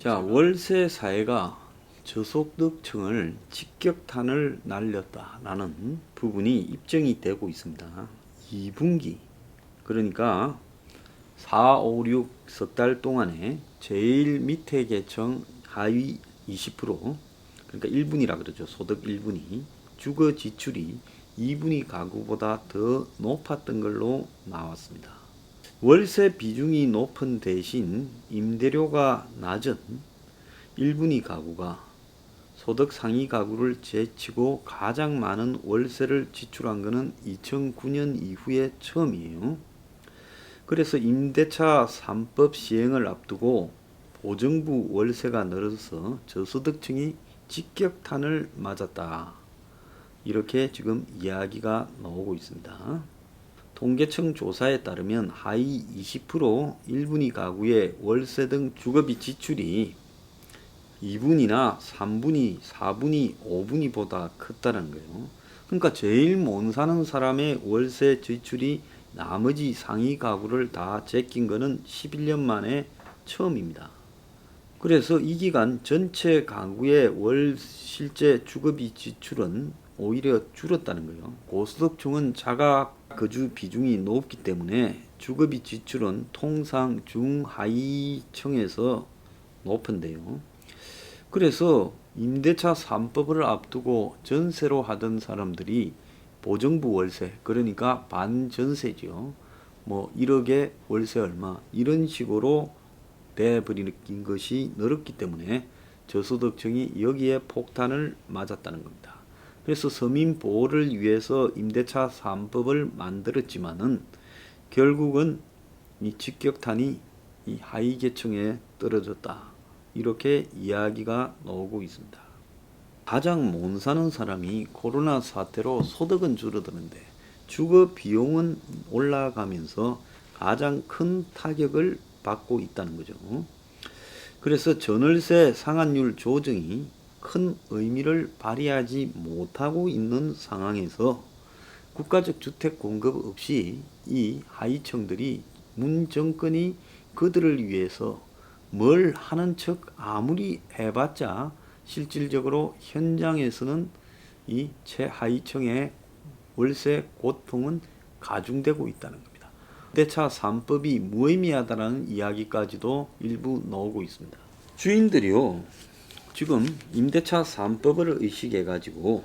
자, 월세 사회가 저소득층을 직격탄을 날렸다라는 부분이 입증이 되고 있습니다. 2분기, 그러니까 4, 5, 6 석 달 동안에 제일 밑에 계층 하위 20%, 그러니까 1분이라 그러죠. 소득 1분이 주거 지출이 2분위 가구보다 더 높았던 걸로 나왔습니다. 월세 비중이 높은 대신 임대료가 낮은 1분위 가구가 소득 상위 가구를 제치고 가장 많은 월세를 지출한 것은 2009년 이후에 처음이에요. 그래서 임대차 3법 시행을 앞두고 보정부 월세가 늘어서 저소득층이 직격탄을 맞았다. 이렇게 지금 이야기가 나오고 있습니다. 통계청 조사에 따르면 하위 20% 1분위 가구의 월세 등 주거비 지출이 2분위나 3분위, 4분위, 5분위보다 컸다는 거예요. 그러니까 제일 못 사는 사람의 월세 지출이 나머지 상위 가구를 다 제낀 거는 11년 만에 처음입니다. 그래서 이 기간 전체 가구의 월 실제 주거비 지출은 오히려 줄었다는 거예요. 고소득층은 자가 거주 비중이 높기 때문에 주거비 지출은 통상 중하위층에서 높은데요. 그래서 임대차 3법을 앞두고 전세로 하던 사람들이 보정부 월세, 그러니까 반전세죠. 뭐 1억에 월세 얼마 이런 식으로 내버리는 것이 늘었기 때문에 저소득층이 여기에 폭탄을 맞았다는 겁니다. 그래서 서민 보호를 위해서 임대차 3법을 만들었지만은 결국은 이 직격탄이 이 하위 계층에 떨어졌다. 이렇게 이야기가 나오고 있습니다. 가장 못 사는 사람이 코로나 사태로 소득은 줄어드는데 주거 비용은 올라가면서 가장 큰 타격을 받고 있다는 거죠. 그래서 전월세 상한율 조정이 큰 의미를 발휘하지 못하고 있는 상황에서 국가적 주택 공급 없이 이 하위층들이 문 정권이 그들을 위해서 뭘 하는 척 아무리 해봤자 실질적으로 현장에서는 이 최하위층의 월세 고통은 가중되고 있다는 겁니다. 임대차 3법이 무의미하다는 이야기까지도 일부 나오고 있습니다. 주인들이요, 지금 임대차 3법을 의식해가지고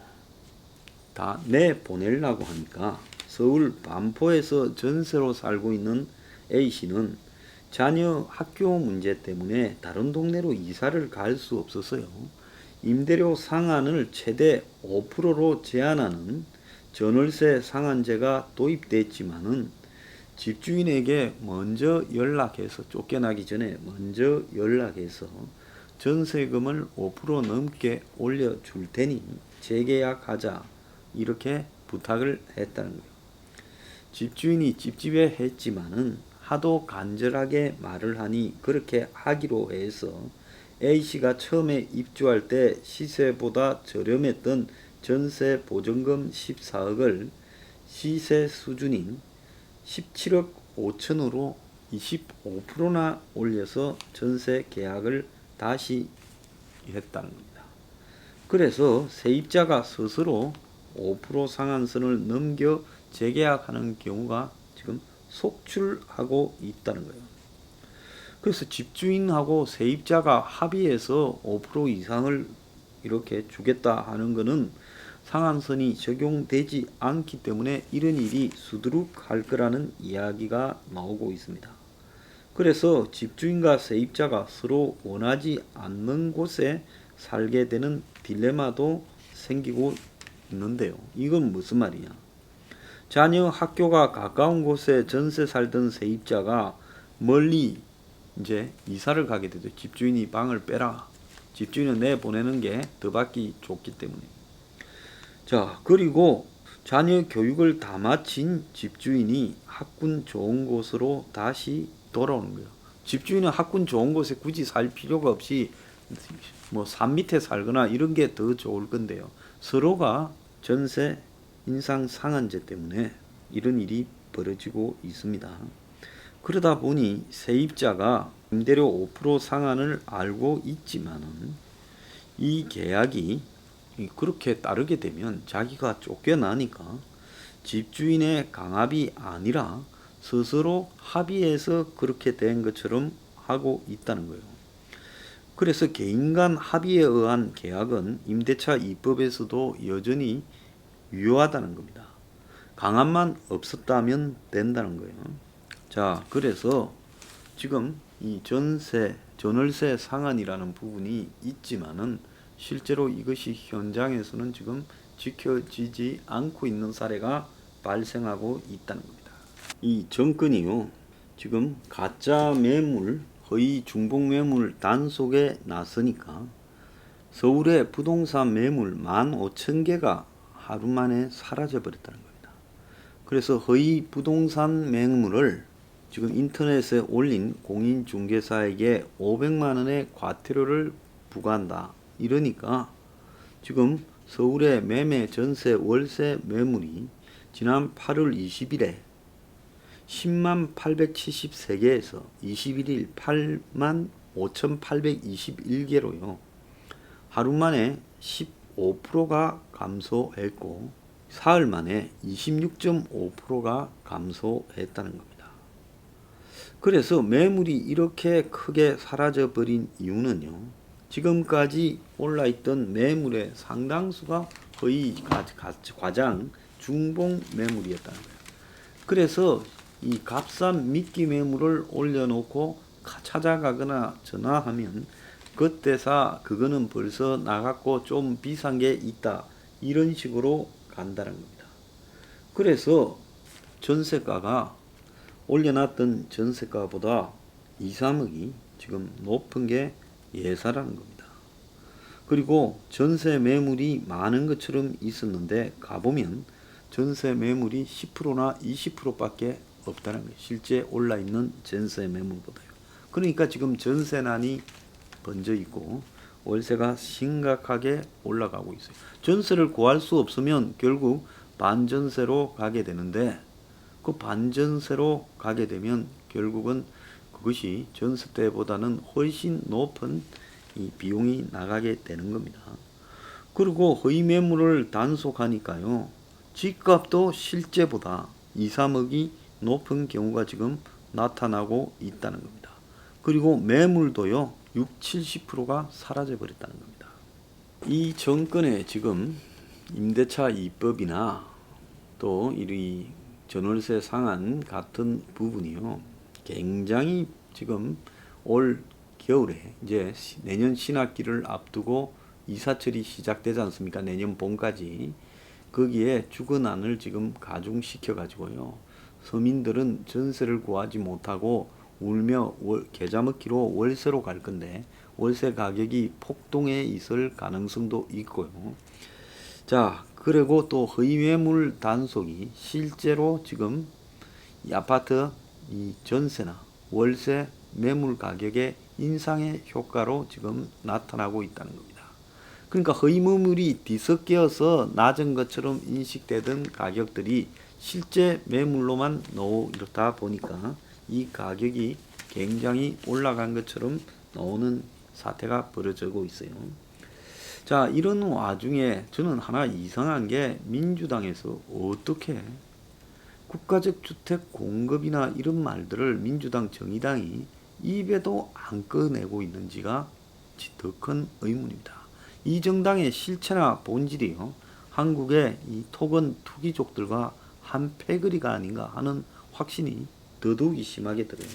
다 내보내려고 하니까 서울 반포에서 전세로 살고 있는 A씨는 자녀 학교 문제 때문에 다른 동네로 이사를 갈 수 없어서요. 임대료 상한을 최대 5%로 제한하는 전월세 상한제가 도입됐지만은 집주인에게 먼저 연락해서 쫓겨나기 전에 먼저 연락해서 전세금을 5% 넘게 올려줄 테니 재계약하자 이렇게 부탁을 했다는 거예요. 집주인이 찝찝해 했지만은 하도 간절하게 말을 하니 그렇게 하기로 해서 A씨가 처음에 입주할 때 시세보다 저렴했던 전세 보증금 14억을 시세 수준인 17억 5천으로 25%나 올려서 전세 계약을 다시 했다는 겁니다. 그래서 세입자가 스스로 5% 상한선을 넘겨 재계약하는 경우가 지금 속출하고 있다는 거예요. 그래서 집주인하고 세입자가 합의해서 5% 이상을 이렇게 주겠다 하는 것은 상한선이 적용되지 않기 때문에 이런 일이 수두룩할 거라는 이야기가 나오고 있습니다. 그래서 집주인과 세입자가 서로 원하지 않는 곳에 살게 되는 딜레마도 생기고 있는데요. 이건 무슨 말이냐? 자녀 학교가 가까운 곳에 전세 살던 세입자가 멀리 이제 이사를 가게 되죠. 집주인이 방을 빼라. 집주인은 내보내는 게 더 받기 좋기 때문에. 자, 그리고 자녀 교육을 다 마친 집주인이 학군 좋은 곳으로 다시 돌아오는 거예요. 집주인은 학군 좋은 곳에 굳이 살 필요가 없이 뭐 산 밑에 살거나 이런 게 더 좋을 건데요. 서로가 전세 인상 상한제 때문에 이런 일이 벌어지고 있습니다. 그러다 보니 세입자가 임대료 5% 상한을 알고 있지만은 이 계약이 그렇게 따르게 되면 자기가 쫓겨나니까 집주인의 강압이 아니라 스스로 합의해서 그렇게 된 것처럼 하고 있다는 거예요. 그래서 개인 간 합의에 의한 계약은 임대차 2법에서도 여전히 유효하다는 겁니다. 강압만 없었다면 된다는 거예요. 자, 그래서 지금 이 전월세 상한이라는 부분이 있지만은 실제로 이것이 현장에서는 지금 지켜지지 않고 있는 사례가 발생하고 있다는 겁니다. 이 정권이요, 지금 가짜 매물, 허위 중복 매물 단속에 나서니까 서울의 부동산 매물 15,000개가 하루 만에 사라져 버렸다는 겁니다. 그래서 허위 부동산 매물을 지금 인터넷에 올린 공인중개사에게 500만 원의 과태료를 부과한다. 이러니까 지금 서울의 매매 전세 월세 매물이 지난 8월 20일에 10만 873개에서 21일 8만 5,821개로요. 하루 만에 15%가 감소했고 사흘 만에 26.5%가 감소했다는 겁니다. 그래서 매물이 이렇게 크게 사라져 버린 이유는요, 지금까지 올라있던 매물의 상당수가 거의 과장 중복 매물이었다는 거예요. 그래서 이 값싼 미끼 매물을 올려놓고 찾아가거나 전화하면 그때사 그거는 벌써 나갔고 좀 비싼 게 있다, 이런 식으로 간다는 겁니다. 그래서 전세가가 올려놨던 전세가보다 2, 3억이 지금 높은 게 예사라는 겁니다. 그리고 전세 매물이 많은 것처럼 있었는데 가보면 전세 매물이 10%나 20%밖에 없다는 거예요. 실제 올라있는 전세 매물보다요. 그러니까 지금 전세난이 번져 있고 월세가 심각하게 올라가고 있어요. 전세를 구할 수 없으면 결국 반전세로 가게 되는데, 그 반전세로 가게 되면 결국은 그것이 전세 때보다는 훨씬 높은 이 비용이 나가게 되는 겁니다. 그리고 허위 매물을 단속하니까요, 집값도 실제보다 2, 3억이 높은 경우가 지금 나타나고 있다는 겁니다. 그리고 매물도요, 6, 70%가 사라져 버렸다는 겁니다. 이 정권의 지금 임대차 2법이나 또 이 전월세 상한 같은 부분이요, 굉장히 지금 올 겨울에 이제 내년 신학기를 앞두고 이사철이 시작되지 않습니까? 내년 봄까지. 거기에 주거난을 지금 가중시켜 가지고요, 서민들은 전세를 구하지 못하고 울며 계좌 먹기로 월세로 갈 건데 월세 가격이 폭등해 있을 가능성도 있고요. 자, 그리고 또 허위 매물 단속이 실제로 지금 이 아파트 이 전세나 월세 매물 가격의 인상의 효과로 지금 나타나고 있다는 겁니다. 그러니까 허위 매물이 뒤섞여서 낮은 것처럼 인식되던 가격들이 실제 매물로만 이렇다 보니까 이 가격이 굉장히 올라간 것처럼 나오는 사태가 벌어지고 있어요. 자, 이런 와중에 저는 하나 이상한 게, 민주당에서 어떻게 국가적 주택 공급이나 이런 말들을 민주당 정의당이 입에도 안 꺼내고 있는지가 더 큰 의문입니다. 이 정당의 실체나 본질이요, 한국의 이 토건 투기족들과 한 패거리가 아닌가 하는 확신이 더더욱이 심하게 들어요.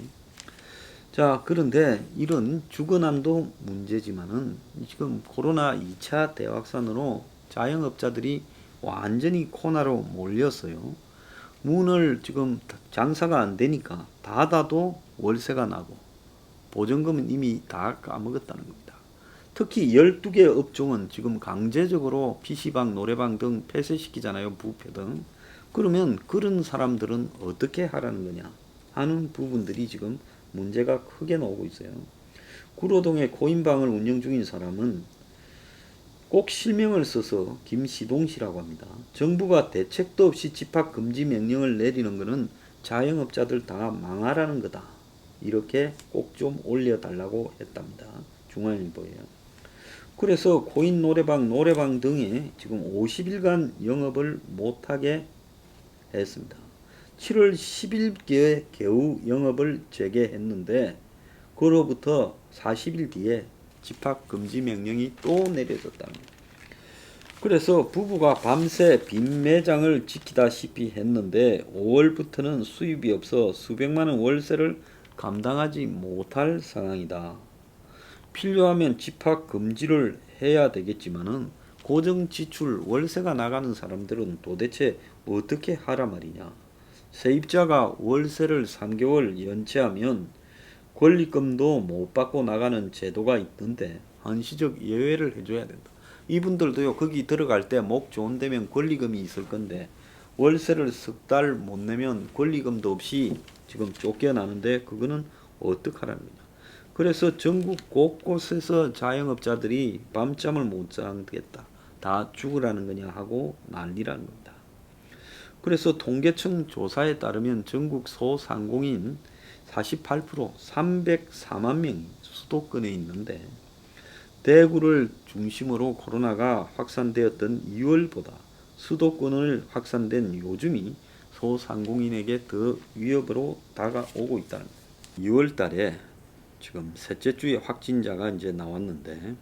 자, 그런데 이런 주거난도 문제지만은 지금 코로나 2차 대확산으로 자영업자들이 완전히 코너로 몰렸어요. 문을 지금 장사가 안 되니까 닫아도 월세가 나고 보증금은 이미 다 까먹었다는 겁니다. 특히 12개 업종은 지금 강제적으로 PC방, 노래방 등 폐쇄시키잖아요. 부패 등. 그러면 그런 사람들은 어떻게 하라는 거냐 하는 부분들이 지금 문제가 크게 나오고 있어요. 구로동에 코인방을 운영 중인 사람은 꼭 실명을 써서 김시동 씨라고 합니다. 정부가 대책도 없이 집합 금지 명령을 내리는 것은 자영업자들 다 망하라는 거다. 이렇게 꼭 좀 올려달라고 했답니다. 중앙일보에요. 그래서 코인 노래방 등에 지금 50일간 영업을 못하게 했습니다. 7월 10일께 겨우 영업을 재개했는데 그로부터 40일 뒤에 집합금지 명령이 또 내려졌답니다. 그래서 부부가 밤새 빈 매장을 지키다시피 했는데 5월부터는 수입이 없어 수백만원 월세를 감당하지 못할 상황이다. 필요하면 집합금지를 해야 되겠지만은 고정지출 월세가 나가는 사람들은 도대체 어떻게 하라 말이냐. 세입자가 월세를 3개월 연체하면 권리금도 못 받고 나가는 제도가 있던데 한시적 예외를 해줘야 된다. 이분들도요, 거기 들어갈 때 목 좋은 데면 권리금이 있을 건데 월세를 석 달 못 내면 권리금도 없이 지금 쫓겨나는데 그거는 어떡하라는 거냐. 그래서 전국 곳곳에서 자영업자들이 밤잠을 못 자겠다. 다 죽으라는 거냐 하고 난리라는 겁니다. 그래서 통계청 조사에 따르면 전국 소상공인 48% 304만 명이 수도권에 있는데 대구를 중심으로 코로나가 확산되었던 2월보다 수도권을 확산된 요즘이 소상공인에게 더 위협으로 다가오고 있다는 거예요. 2월 달에 지금 셋째 주에 확진자가 이제 나왔는데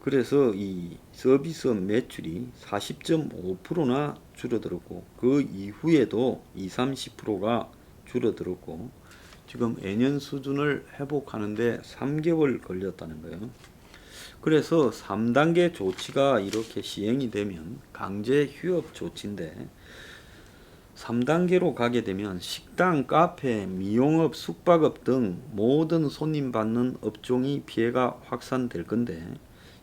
그래서 이 서비스업 매출이 40.5%나 줄어들었고 그 이후에도 20-30%가 줄어들었고 지금 예년 수준을 회복하는데 3개월 걸렸다는 거예요. 그래서 3단계 조치가 이렇게 시행이 되면 강제 휴업 조치인데 3단계로 가게 되면 식당, 카페, 미용업, 숙박업 등 모든 손님 받는 업종이 피해가 확산될 건데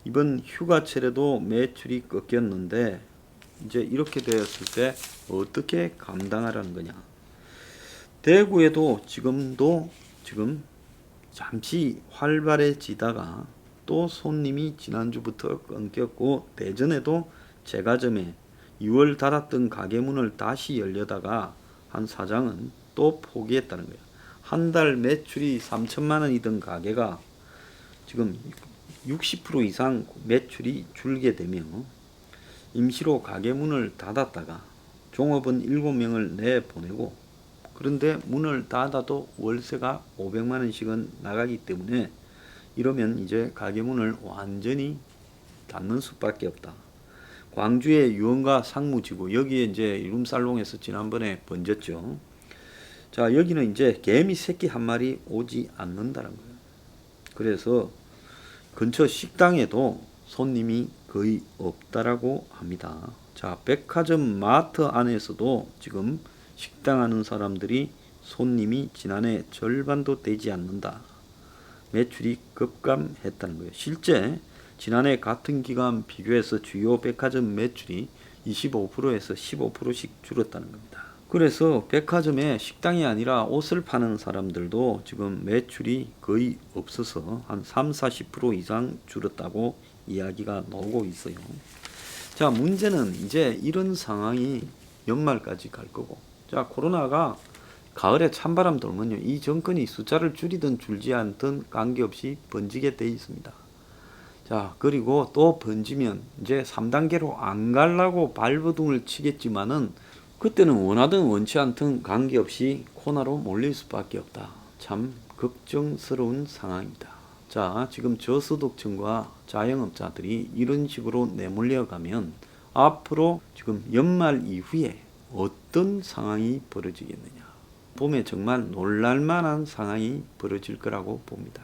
이번 휴가철에도 매출이 꺾였는데 이제 이렇게 되었을 때 어떻게 감당하라는 거냐. 대구에도 지금 잠시 활발해지다가 또 손님이 지난주부터 끊겼고 대전에도 제과점에 2월 닫았던 가게 문을 다시 열려다가 한 사장은 또 포기했다는 거예요. 한 달 매출이 3천만 원이던 가게가 지금 60% 이상 매출이 줄게 되며 임시로 가게 문을 닫았다가 종업원 7명을 내보내고 그런데 문을 닫아도 월세가 500만 원씩은 나가기 때문에 이러면 이제 가게 문을 완전히 닫는 수밖에 없다. 광주의 유흥가 상무지구 여기에 이제 룸살롱에서 지난번에 번졌죠. 자, 여기는 이제 개미 새끼 한 마리 오지 않는다는 거예요. 그래서 근처 식당에도 손님이 거의 없다라고 합니다. 자, 백화점 마트 안에서도 지금 식당 하는 사람들이 손님이 지난해 절반도 되지 않는다. 매출이 급감했다는 거예요. 실제 지난해 같은 기간 비교해서 주요 백화점 매출이 25%에서 15%씩 줄었다는 겁니다. 그래서 백화점에 식당이 아니라 옷을 파는 사람들도 지금 매출이 거의 없어서 한 30-40% 이상 줄었다고 이야기가 나오고 있어요. 자, 문제는 이제 이런 상황이 연말까지 갈 거고, 자, 코로나가 가을에 찬바람 돌면요, 이 정권이 숫자를 줄이든 줄지 않든 관계없이 번지게 돼 있습니다. 자, 그리고 또 번지면 이제 3단계로 안 가려고 발버둥을 치겠지만은 그때는 원하든 원치 않든 관계없이 코로나로 몰릴 수밖에 없다. 참 걱정스러운 상황입니다. 자, 지금 저소득층과 자영업자들이 이런 식으로 내몰려 가면 앞으로 지금 연말 이후에 어떤 상황이 벌어지겠느냐. 봄에 정말 놀랄만한 상황이 벌어질 거라고 봅니다.